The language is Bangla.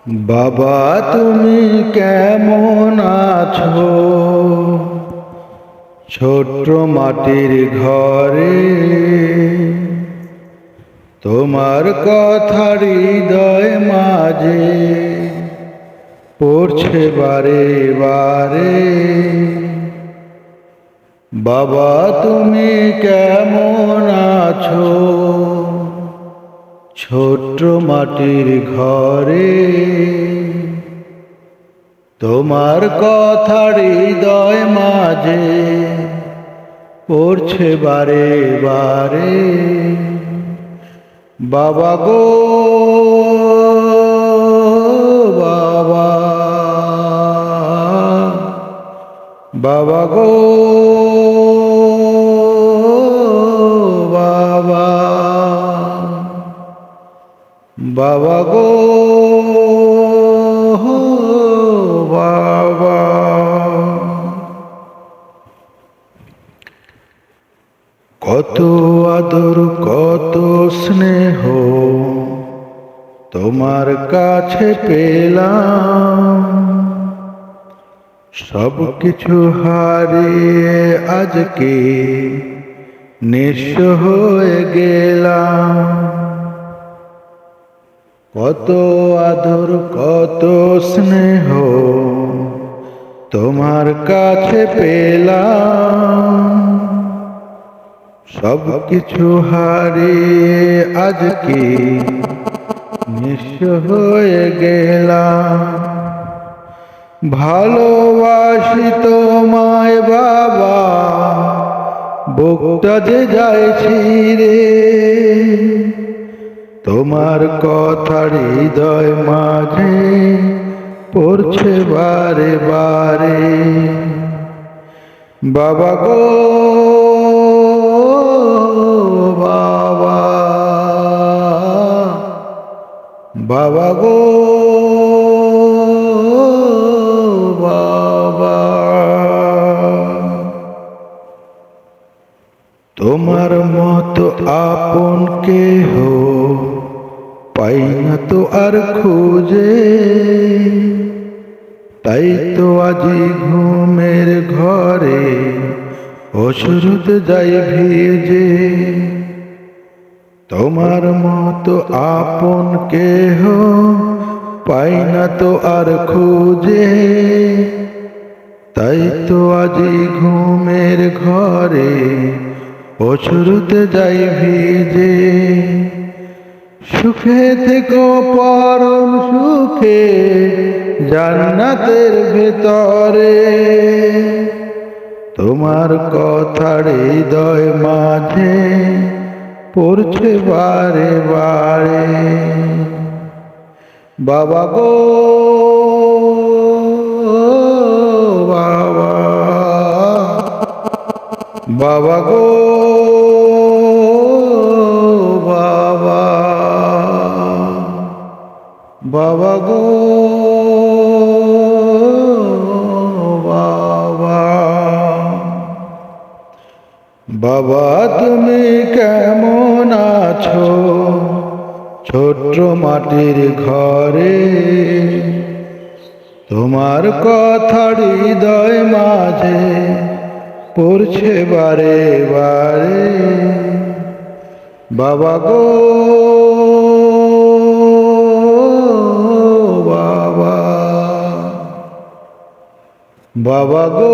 বাবা তুমি কেমন আছো? ছোট্ট মাটির ঘরে তোমার কথা হৃদয় মাঝে পড়ছে বারে বারে। বাবা তুমি কেমন আছো? ছোট্ট মাটির ঘরে তোমার কথা হৃদয় মাঝে পড়ছে বারে বারে। বাবা গো বাবা, বাবা গো বাবা, বাবা গো বাবা। কত আদর কত স্নেহ তোমার কাছে পেলাম, সব কিছু হারিয়ে আজকে নিঃস্ব হয়ে গেলাম। কত আদর কত স্নেহ তোমার কাছে পেলাম, সব কিছু হারিয়ে আজকে নিঃস্ব হয়ে গেলাম। ভালোবাসি তোমায় বাবা, বুকটা যে যায় ছিঁড়ে, তোমার কথা হৃদয় মাঝে পড়ছে বারে বারে। বাবা গো বাবা, বাবা গো বাবা। তোমার মতো আপন কেহ পাই না তো আর খুঁজে, তাই তো আজি ঘুমের ঘরে অশ্রুত যাই ভিজে। তোমার মতো আপন কেহ পাই না তো আর খুঁজে, তাই তো আজি ঘুমের ঘরে অশ্রুত যাই ভিজে। সুখে থেকো পরম সুখে জান্নাতের ভেতরে, তোমার কথা হৃদয় মাঝে পড়ছে বারে বারে। বাবা গো বাবা, বাবা গো বাবা, বাবা গো বাবা। বাবা তুমি কেমন আছো? ছোট্ট মাটির ঘরে তোমার কথা হৃদয় মাঝে পড়ছে বারে বারে। বাবা গো বাবা, বাবা গো